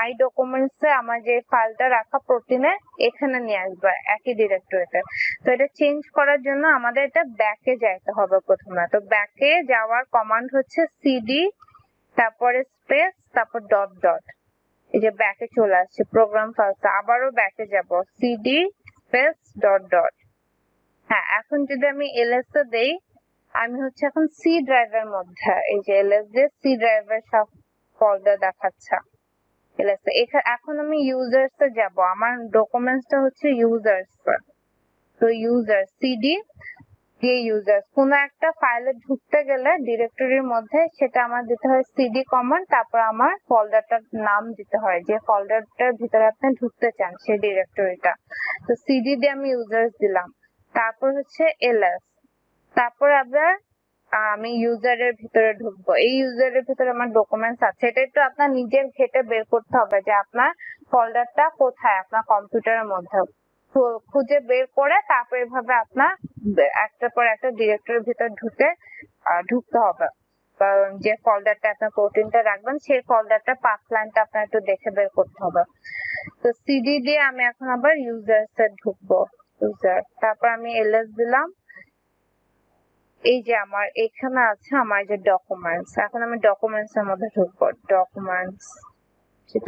মাই ডকুমেন্টসে আমার যে ফাইলটা রাখা প্রোটিনে এখানে নিয়ে আসবো একই ডিরেক্টরিতে। তো এটা চেঞ্জ করার জন্য আমাদের এটা ব্যাকে যাইতে হবে প্রথমে। তো ব্যাকে যাওয়ার কমান্ড হচ্ছে সিডি তারপরে স্পেস তারপর ডট ডট। এই যে ব্যাকে চলে আসছে প্রোগ্রাম ফাইলস, আবারও ব্যাকে যাব সিডি স্পেস ডট ডট। হ্যাঁ, এখন যদি আমি এলএস এ দেই, আমি হচ্ছে এখন সি ড্রাইভের মধ্যে, এই যে এলএস দিয়ে সি ড্রাইভের সব ফোল্ডার দেখাচ্ছে এলএস এ। এখন আমি ইউজার্স এ যাব, আমার ডকুমেন্টসটা হচ্ছে ইউজার্স। তো ইউজার সিডি দিয়ে ইউজার্স, কোন একটা ফাইলে ঢুকতে গেলে ডিরেক্টরির মধ্যে সেটা আমার দিতে হয় সিডি কমান্ড, তারপর আমার ফোল্ডারটার নাম দিতে হয় যে ফোল্ডারটার ভিতরে আপনি ঢুকতে চান সেই ডিরেক্টরিটা। তো সিডি দিয়ে আমি ইউজার্স দিলাম, তারপর হচ্ছে এলএস, তারপর আবার আমি ইউজারের ভিতরে ঢুকবো। এই ইউজারের ভিতরে আমার ডকুমেন্টস আছে, এটা একটু আপনার নিজের ঘেটে বের করতে হবে যে আপনার ফোল্ডারটা কোথায় আপনার কম্পিউটারের মধ্যে, খুঁজে বের করে তারপর এভাবে আপনার একটার পর একটা ডিরেক্টরির ভিতর ঢুকতে হবে। যে ফোল্ডারটা আপনার প্রোটিনটা রাখবেন সেই ফোল্ডারটা পাথ লাইনটা আপনার একটু দেখে বের করতে হবে। তো সিডি দিয়ে আমি এখন আবার ইউজার্স এ ঢুকবো, ইউজার, তারপর আমি এলএস দিলাম। এই যে আমার এখানে আছে আমার যে ডকুমেন্টস, এখন আমি ডকুমেন্টস এর মধ্যে ঢুকবো, ডকুমেন্টস,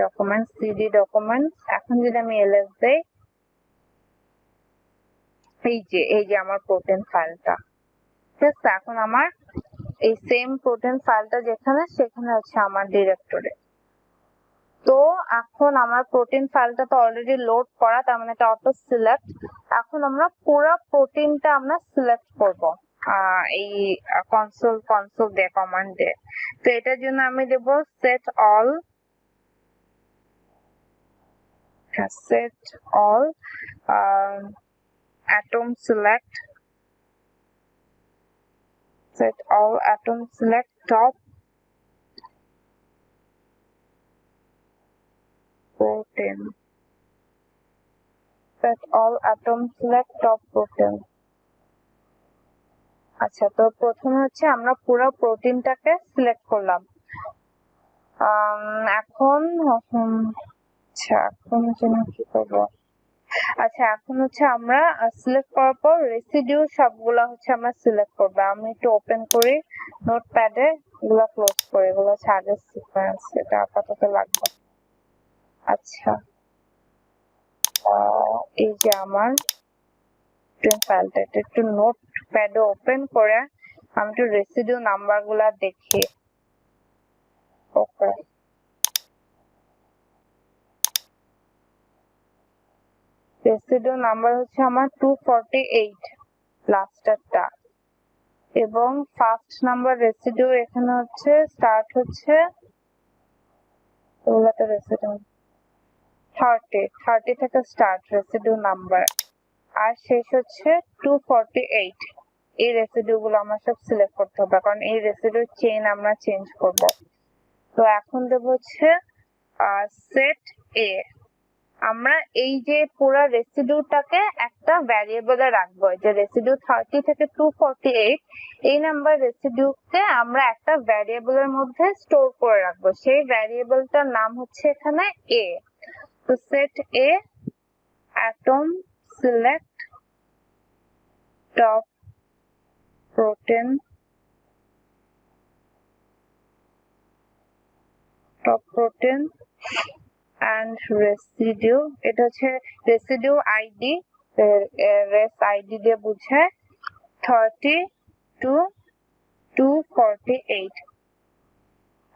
ডকুমেন্টস সিডি ডকুমেন্টস। এখন যদি আমি এলএস দেই, এই যে আমার প্রোটিন ফাইলটা, ঠিক আছে। এখন আমার এই সেম প্রোটিন ফাইলটা যেখানে সেখানে হচ্ছে আমার ডিরেক্টরি। তো এখন আমার প্রোটিন ফাইলটা তো অলরেডি লোড করা, তার মানে এটা অটো সিলেক্ট। এখন আমরা পুরো প্রোটিনটা আমরা সিলেক্ট করব এই কনসোল দিয়ে কমান্ড দিয়ে। তো এটার জন্য আমি দেব set all atom select, set all atom select top protein, set all atom select top protein। আচ্ছা, তো প্রথমে হচ্ছে আমরা পুরো প্রোটিনটাকে সিলেক্ট করলাম। এখন কি করবো? আচ্ছা, এখন হচ্ছে আমরা সিলেক্ট করার পর রেসিডিউ সবগুলা হচ্ছে আমরা সিলেক্ট করবো। আমি একটু ওপেন করি নোটপ্যাডে, এগুলা ক্লোজ করি, এগুলো হচ্ছে আগের সিকোয়েন্স, এটা আপাতত লাগবে। আচ্ছা, এই যে আমার ফাইলটা, এটা একটু নোটপ্যাডে ওপেন করে আমি একটু রেসিডিউ নাম্বার গুলা দেখি। ওকে, রেসিডিউ নাম্বার হচ্ছে আমার 248 লাস্টারটা, এবং ফার্স্ট নাম্বার রেসিডিউ এখানে হচ্ছে স্টার্ট হচ্ছে ওগুলাতে রেসিডিউ 30 থেকে স্টার্ট রেসিডিউ নাম্বার, আর শেষ হচ্ছে 248। এই রেসিডিউ গুলো আমার সব সিলেক্ট করতে হবে, কারণ এই রেসিডিউ চেইন আমরা চেঞ্জ করব। তো এখন দেব হচ্ছে সেট এ। আমরা এই যে পুরো রেসিডিউটাকে একটা ভ্যারিয়েবলে রাখবো, যে রেসিডিউ 30 থেকে 248 এই নাম্বার রেসিডিউকে আমরা একটা ভ্যারিয়েবলের মধ্যে স্টোর করে রাখবো। সেই ভ্যারিয়েবলটার নাম হচ্ছে এখানে এ। তো set A atom select top protein and residue, এটা হচ্ছে রেসিডিউ আইডি, রেস আইডি দিয়ে বুঝায় 30 to 248।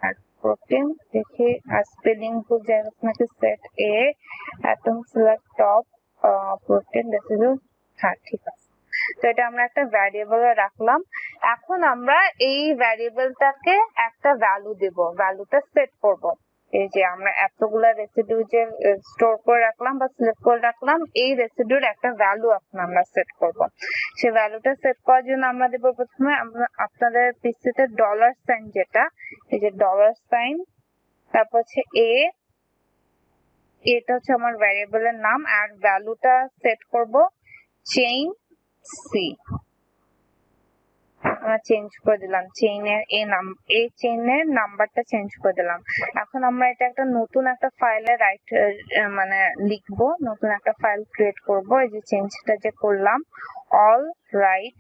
আর প্রোটিন দেখি স্পেলিং ভুল যায় নাকি, সেট এ atom select top protein residue, হ্যাঁ ঠিক আছে। তো এটা আমরা একটা ভ্যারিয়েবলে রাখলাম। এখন আমরা এই ভ্যারিয়েবলটাকে একটা ভ্যালু দেব, ভ্যালুটা সেট করব। এই যে আমরা এতগুলা রেসিডিউ যে স্টোর করে রাখলাম বা সিলেক্ট করে রাখলাম, এই রেসিডিউর একটা ভ্যালু এখন আমরা সেট করব। সেই ভ্যালুটা সেট করার জন্য আমরা দেব প্রথমে আপনাদের পিসিতে ডলার সাইন, যেটা এই যে ডলার সাইন, তারপর হচ্ছে এ, এটা হচ্ছে আমার ভ্যারিয়েবলের নাম, আর ভ্যালুটা সেট করব চেইন সি। আমরা চেঞ্জ করে দিলাম, চেইনের এই চেইনের নাম্বারটা চেঞ্জ করে দিলাম। এখন আমরা এটা একটা নতুন একটা ফাইলে মানে লিখবো, নতুন একটা ফাইল ক্রিয়েট করব। এই যে চেঞ্জটা যে করলাম, অল রাইট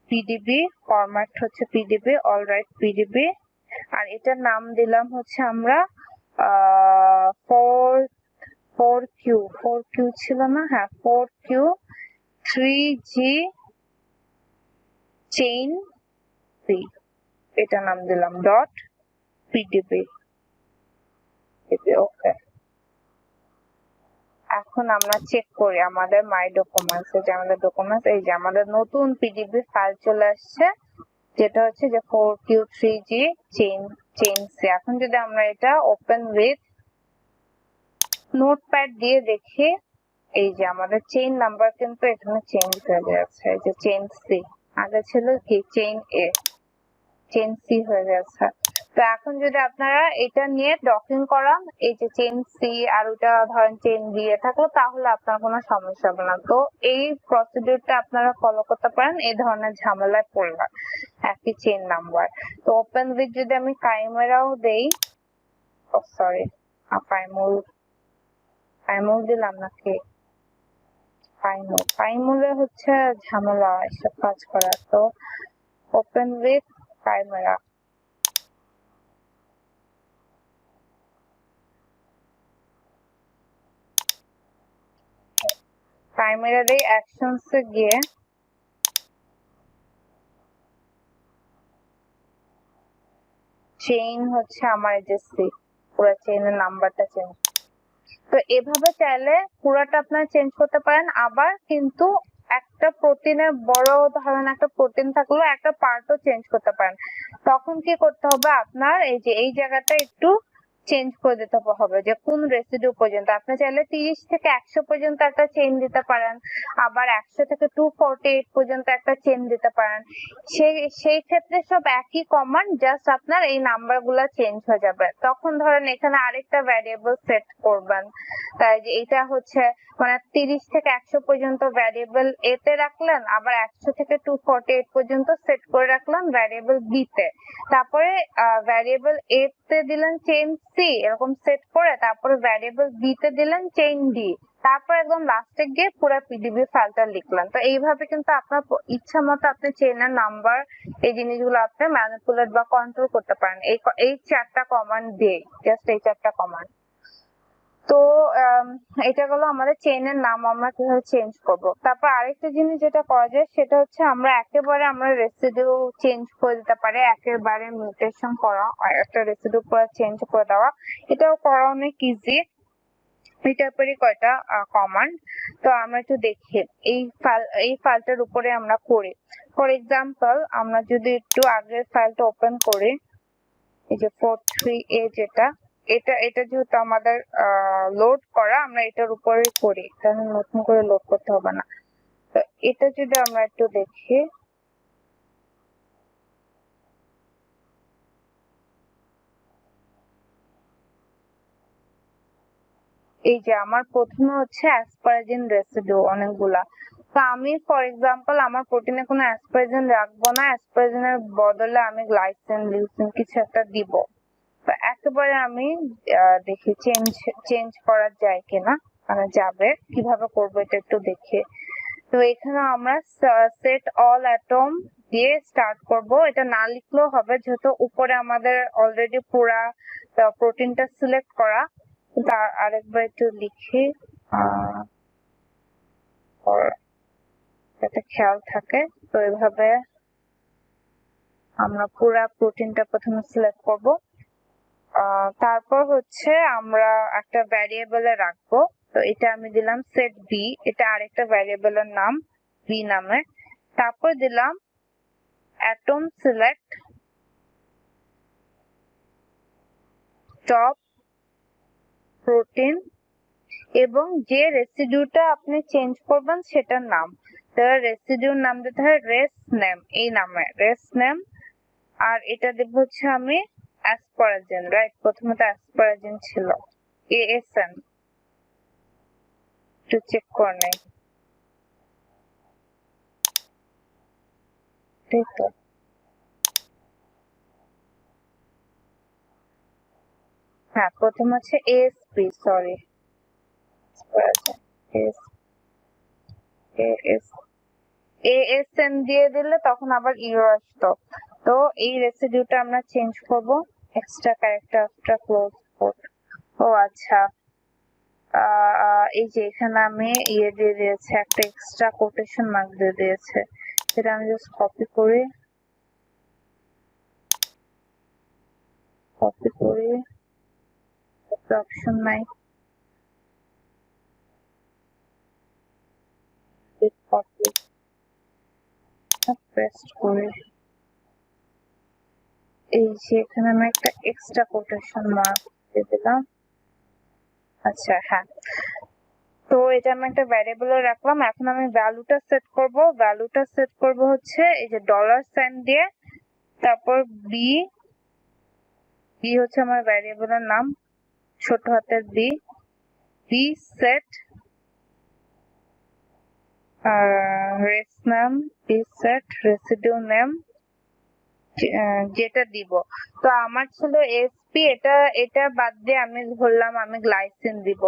পিডিবি, ফরম্যাট হচ্ছে পিডিবি, অল রাইট পিডিবি, আর এটার নাম দিলাম হচ্ছে আমরা 4Q ছিল না, হ্যাঁ 4Q 3G চেইন সি, এটা নাম দিলাম ডট পিডিবি। ওকে, এখন আমরা চেক করি আমাদের মাই ডকুমেন্টস, যে আমাদের ডকুমেন্টস, এই যে আমাদের নতুন পিডিবি ফাইল চলে আসছে, যেটা হচ্ছে যে 4Q3G চেইন সি। এখন যদি আমরা এটা ওপেন উইথ নোটপ্যাড দিয়ে দেখি, এই যে আমাদের চেইন নাম্বার কিন্তু এখানে চেঞ্জ হয়ে গেছে। এই যে চেইন সি, আগে ছিল কি চেইন এ, চেইন সি হয়ে গেছে। তো এখন যদি আপনারা এটা নিয়ে ডকিং করান, এই যে চেইন সি আর ওটা ধরেন চেইন বি এ থাকলো, তাহলে আপনার কোনো সমস্যা হবে না। তো এই প্রসিডিউরটা আপনারা ফলো করতে পারেন এই ধরনের ঝামেলায় পড়লে একই চেইন নাম্বার। তো ওপেন উইথ যদি আমি কাইমেরাও দেই, সরি পাইমুল দিলাম নাকি, পাইমুলে হচ্ছে ঝামেলা এসব কাজ করার। তো ওপেন উইথ কাইমেরা, কাইমেরা দিয়ে অ্যাকশনসে গিয়ে চেইন হচ্ছে আমার এই যে সি, পুরো চেইনের নাম্বারটা চেঞ্জ। তো এভাবে চাইলে পুরাটা আপনারা চেঞ্জ করতে পারেন। আবার কিন্তু একটা প্রোটিনের বড় ধরেন একটা প্রোটিন থাকলেও একটা পার্টও চেঞ্জ করতে পারেন। তখন কি করতে হবে, আপনার এই যে এই জায়গাটা একটু চেঞ্জ করে দিতে হবে, যে কোন রেসিডিউ পর্যন্ত। আপনি চাইলে 30 থেকে 100 পর্যন্ত একটা চেইন দিতে পারেন, আবার 100 থেকে 248 পর্যন্ত একটা চেইন দিতে পারেন। সেই ক্ষেত্রে সব একই কমান্ড, জাস্ট আপনার এই নাম্বার গুলা চেঞ্জ হয়ে যাবে। তখন ধরেন এখানে আরেকটা ভ্যারিয়েবল সেট করবেন, তাই যে এটা হচ্ছে মানে 30 থেকে 100 পর্যন্ত ভ্যারিয়েবল এ তে রাখলেন, আবার 100 থেকে 248 পর্যন্ত সেট করে রাখলেন ভ্যারিয়েবল বি তে, তারপরে ভ্যারিয়েবল এ তে দিলেন চেইন সি, এরকম সেট করে তারপরে ভ্যারিয়েবল বি তে দিলেন চেইন ডি, তারপর একদম লাস্টে গিয়ে পুরো পিডিবি ফাইলটা লিখলেন। তো এইভাবে কিন্তু আপনার ইচ্ছা মতো আপনি চেইনের নাম্বার এই জিনিসগুলো আপনি ম্যানিপুলেট বা কন্ট্রোল করতে পারেন এই 4টা কমান্ড দিয়ে, জাস্ট এই 4টা কমান্ড। তো এটা গেল আমাদের চেইনের নাম আমরা কিভাবে চেঞ্জ করব। তারপর আরেকটা জিনিস যেটা করা যায় সেটা হচ্ছে আমরা রেসিডিউ চেঞ্জ করে দিতে পারি, একেবারে মিউটেশন করা, একটা রেসিডিউ পুরো চেঞ্জ করে দেওয়া, এটাও করা অনেক ইজি। এই টাইপেরই কয়টা কমান্ড। তো আমরা একটু দেখি এই ফাইলটার উপরে আমরা করি। ফর এক্সাম্পল আমরা যদি একটু আগের ফাইলটা ওপেন করি, এই যে 43A যেটা, এটা যেহেতু আমাদের লোড করা, আমরা এটার উপরে করি, তাহলে নতুন করে লোড করতে হবে না। তো এটা যদি আমরা একটু দেখি, এই যে আমার প্রথমে হচ্ছে অ্যাসপারাজিন রেসিডিউ অনেকগুলা। তো আমি ফর এক্সাম্পল আমার প্রোটিনে কোনো অ্যাসপারাজিন রাখবো না, অ্যাসপারাজিনের বদলে আমি গ্লাইসিন লিউসিন কিছু একটা দিব। তো একেবারে আমি দেখি চেঞ্জ করা যায় কিনা, মানে যাবে কিভাবে করবো এটা একটু দেখি। তো এখানে আমরা সেট অল অ্যাটম দিয়ে স্টার্ট করব। এটা না লিখলেও হবে যেহেতু উপরে আমাদের অলরেডি পুরা প্রোটিনটা সিলেক্ট করা। তার আরেকবার একটু লিখি যাতে খেয়াল থাকে। তো এভাবে আমরা পুরা প্রোটিনটা প্রথমে সিলেক্ট করব, তারপর হচ্ছে আমরা একটা ভ্যারিয়েবলে রাখবো। তো এটা আমি দিলাম সেট বি, এটা আরেকটা ভ্যারিয়েবলের নাম বি নামে। তারপর দিলাম অ্যাটম সিলেক্ট টপ প্রোটিন এবং যে রেসিডিউটা আপনি চেঞ্জ করবেন সেটার নাম। তো রেসিডিউর নাম দিতে হয় রেস নেম, এই নামে রেস নেম। আর এটা দেব হচ্ছে আমি অ্যাসপারাজিন, রাইট, প্রথমে তো অ্যাসপারাজিন ছিল, ASN, একটু চেক করে নেই, ঠিক তো। হ্যাঁ, প্রথম হচ্ছে এএসপি, সরি এএসএন দিয়ে দিলে তখন আবার ইরো আসতো। তো এই রেসিডিউটা আমরা চেঞ্জ করব, extra character after close quote. ও আচ্ছা, এই যে এখানে আমি ইয়ে দিয়ে দিয়েছে, একটা এক্সট্রা কোটেশন মার্ক দিয়ে দিয়েছে, সেটা আমি জাস্ট কপি করি, অপশন নাই, কপি পেস্ট করি। এই যে এখানে আমি একটা এক্সট্রা কোটেশন মার্ক দিয়ে দিলাম। আচ্ছা হ্যাঁ, তো এটা আমি একটা ভ্যারিয়েবলে রাখলাম। এখন আমি ভ্যালুটা সেট করব হচ্ছে এই যে ডলার সাইন দিয়ে, তারপর বি হচ্ছে আমার ভ্যারিয়েবলের নাম, ছোট হাতের বি সেট রেস নাম, বি সেট রেসিডিউ নেম যেটা দিব। তো আমার ছিল এসপি, এটা বাদ দিয়ে আমি ধরলাম আমি গ্লাইসিন দিব,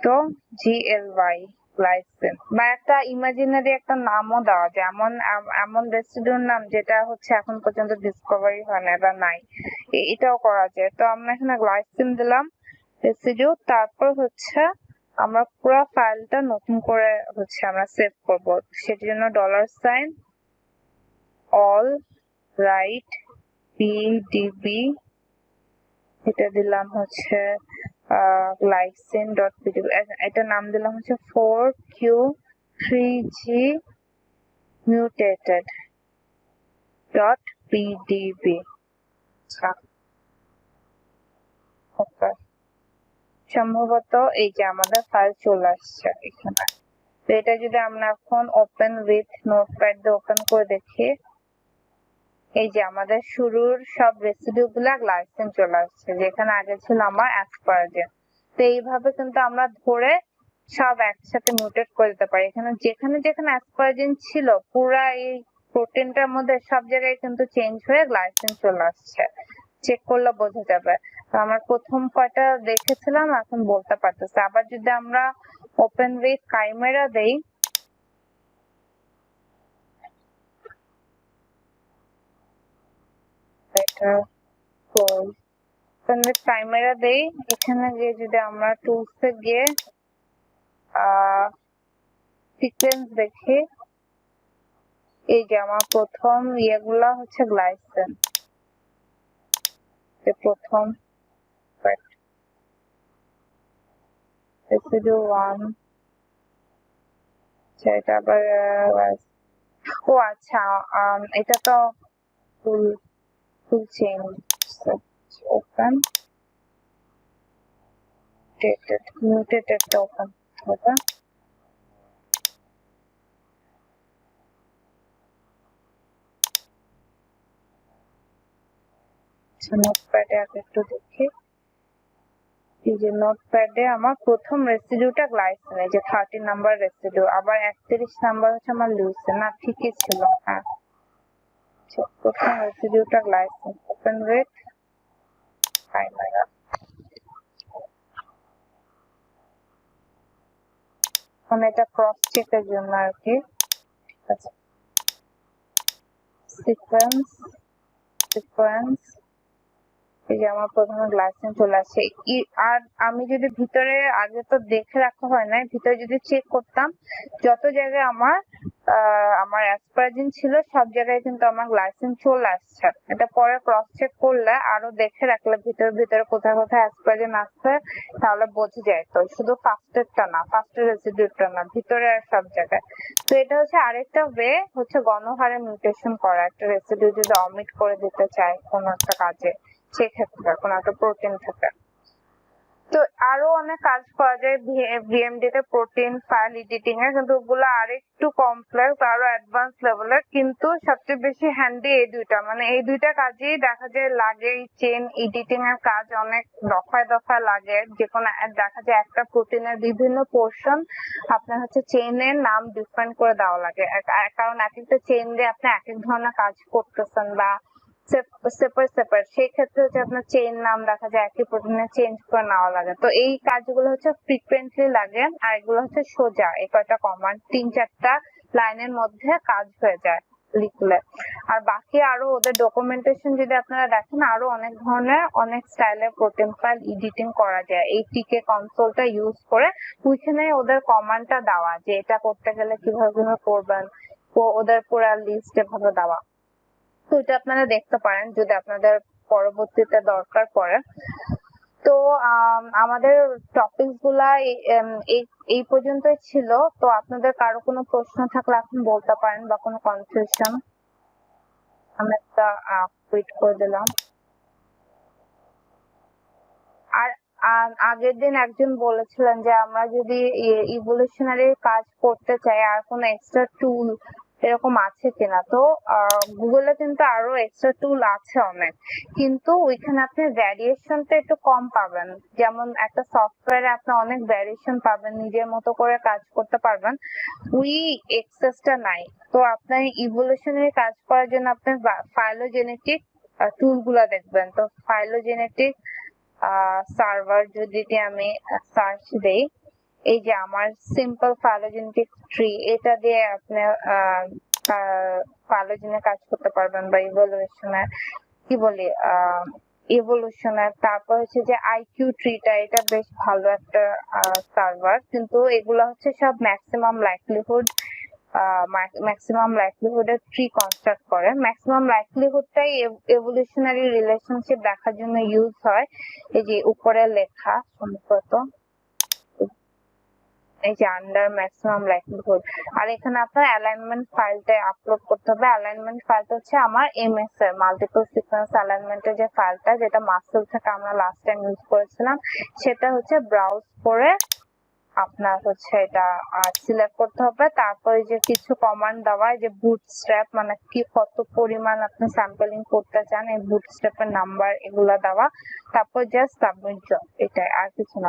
তো GLY গ্লাইসিন, বা একটা ইমাজিনারি একটা নামও দেওয়া যায়, এমন রেসিডিউর নাম যেটা হচ্ছে এখন পর্যন্ত ডিসকভারি হয় না বা নাই, এটাও করা যায়। তো আমরা এখানে গ্লাইসিন দিলাম রেসিডিউ, তারপর হচ্ছে আমরা পুরো ফাইলটা নতুন করে হচ্ছে আমরা সেভ করব, সেটার জন্য dollar sign all right PDB, এটা দিলাম হচ্ছে glycine.pdb, এটা নাম দিলাম হচ্ছে 4Q3G mutated.pdb। সম্ভবত এই যে আমাদের ফাইল চলে আসছে এখানে। তো এটা যদি আমরা এখন ওপেন উইথ নোটপ্যাড দিয়ে ওপেন করে দেখি, এই যে আমাদের শুরুর সব রেসিডিউ গুলা গ্লাইসিন চলে আসছে, যেখানে আগে ছিল আমার অ্যাসপারাজিন। তো এইভাবে কিন্তু আমরা ধরে সব একসাথে মিউটেট করে দিতে পারি। এখানে যেখানে অ্যাসপারাজিন ছিল পুরা এই প্রোটিনটার মধ্যে সব জায়গায় কিন্তু চেঞ্জ হয়ে গ্লাইসিন চলে আসছে, চেক করলে বোঝা যাবে। তো আমরা প্রথম কয়টা দেখেছিলাম এখন বলতে পারতেছি। আবার যদি আমরা ওপেন উইথ কাইমেরা দেই, এটা ওপেন উইথ কাইমেরা দেই, এখানে গিয়ে যদি আমরা টুলসে গিয়ে সিকোয়েন্স দেখি, এই যে আমার প্রথম ইয়েগুলা হচ্ছে গ্লাইসিন, প্রথম রেসিডিউ 1, এটা আবার ও আচ্ছা, এটা তো full change, open mutated open হবে। নোটপ্যাডে আগে একটু দেখি, এই যে নোটপ্যাডে আমার প্রথম রেসিডিউটা গ্লাইসিন, এই যে 30 নাম্বার রেসিডিউ, আবার 31 নাম্বার হচ্ছে আমার লিউসিন, না ঠিকই ছিল। হ্যাঁ, প্রথম রেসিডিউটা গ্লাইসিন, ওপেন উইথ কাইমেরা। মানে এটা ক্রস চেকের জন্য আর কি। ঠিক আছে, সিকোয়েন্স এই যে আমার প্রথমে গ্লাইসিন চলে আসছে। আর আমি যদি ভিতরে, আগে তো দেখে রাখা হয় না, ভিতরে যদি চেক করতাম যত জায়গায় আমার অ্যাসপারাজিন ছিল সব জায়গায় কিন্তু আমার গ্লাইসিন চলে আসছে। এটা পরে ক্রস চেক করলে আরো দেখে রাখলে ভিতরে কোথায় অ্যাসপারাজিন আসছে তাহলে বোঝা যায়। তো শুধু ফার্স্টের রেসিডিউটা না, ভিতরে আর সব জায়গায়। তো এটা হচ্ছে আরেকটা ওয়ে হচ্ছে গণহারে মিউটেশন করা, একটা রেসিডিউ যদি অমিট করে দিতে চায় কোনো একটা কাজে, সেক্ষেত্রে কোনো একটা প্রোটিন থেকে। তো আরো অনেক কাজ করা যায় ভিএমডি তে প্রোটিন ফাইল এডিটিং এ, কিন্তু ওগুলো আরেকটু কমপ্লেক্স, আরো অ্যাডভান্স লেভেলের। কিন্তু সবচেয়ে বেশি হ্যান্ডি এই দুইটা, মানে এই দুইটা কাজেই দেখা যায় লাগে। চেন এডিটিং এর কাজ অনেক দফায় লাগে, যে কোনো দেখা যায় একটা প্রোটিনের বিভিন্ন পোর্শন আপনার হচ্ছে চেইনের নাম ডিফারেন্ট করে দেওয়া লাগে, কারণ এক একটা চেইন দিয়ে আপনি এক এক ধরনের কাজ করতেছেন বা সেপারেট সেই ক্ষেত্রে হচ্ছে আপনার চেইন নাম দেখা যায় একই প্রোটিনে চেঞ্জ করে নেওয়া লাগে। তো এই কাজগুলো হচ্ছে ফ্রিকুয়েন্টলি লাগে, আর এগুলো হচ্ছে সোজা এই কয়টা কমান্ড 3-4টা লাইনের মধ্যে কাজ হয়ে যায় লিখলে। আর বাকি আরো ওদের ডকুমেন্টেশন যদি আপনারা দেখেন, আরো অনেক ধরনের অনেক স্টাইলের প্রোটিন ফাইল এডিটিং করা যায় এই টিকে কনসোলটা ইউজ করে। ওইখানে ওদের কমান্ডটা দেওয়া যে এটা করতে গেলে কিভাবে করবেন, তো ওদের পুরো লিস্ট এভাবে দেওয়া। তো এটা আপনারা দেখতে পারেন যদি আপনাদের পরবর্তীতে দরকার পড়ে। তো আমাদের টপিকস গুলা এই পর্যন্তই ছিল। তো আপনাদের কারো কোনো প্রশ্ন থাকলে এখন বলতে পারেন বা কোনো কনফিউশন। আমি একটা কুইট করে দিলাম। আর আগের দিন একজন বলেছিলেন যে আমরা যদি ইভলিউশনারি কাজ করতে চাই আর কোনো এক্সট্রা টুল এরকম আছে কিনা। তো গুগলে কিন্তু আরো এক্সট্রা টুল আছে অনেক, কিন্তু ওইখানে আপনি ভ্যারিয়েশনটা একটু কম পাবেন। যেমন একটা সফটওয়্যারে আপনি অনেক ভ্যারিয়েশন পাবেন, নিজের মতো করে কাজ করতে পারবেন, ওই এক্সেসটা নাই। তো আপনার ইভলিউশনারি কাজ করার জন্য আপনি ফাইলোজেনেটিক টুল গুলা দেখবেন। তো ফাইলোজেনেটিক সার্ভার যদি আমি সার্চ দেই, এই যে আমার সিম্পল ফাইলোজেনেটিক ট্রি, এটা দিয়ে আপনি ফাইলোজেনে কাজ করতে পারবেন বা ইভলিউশনের কি বলি ইভলিউশনের। তারপর হচ্ছে যে আইকিউ ট্রিটা, এটা বেশ ভালো একটা সার্ভার, কিন্তু এগুলো হচ্ছে সব ম্যাক্সিমাম লাইকলিহুডের ট্রি কনস্ট্রাক্ট করে। ম্যাক্সিমাম লাইকলিহুডটাই এভলিউশনারি রিলেশনশিপ দেখার জন্য ইউজ হয়। এই যে উপরে লেখা সম্ভবত এই যে আন্ডার ম্যাক্সিমাম লাইকলিহুড। আর এখানে আপনার অ্যালাইনমেন্ট ফাইলটা আপলোড করতে হবে। অ্যালাইনমেন্ট ফাইলটা হচ্ছে আমার এমএস এর মাল্টিপল সিকোয়েন্স অ্যালাইনমেন্টের যে ফাইলটা, যেটা মাসেল থেকে আমরা লাস্ট টাইম ইউজ করেছিলাম, সেটা হচ্ছে ব্রাউজ করে আপনার হচ্ছে এটা সিলেক্ট করতে হবে। তারপরে যে কিছু কমান্ড দেওয়া, যে বুটস্ট্র্যাপ মানে কি কত পরিমাণ আপনি স্যাম্পলিং করতে চান, এই বুটস্ট্র্যাপের নাম্বার এগুলা দেওয়া, তারপর জাস্ট সাবমিট জব, এটাই, আর কিছু না।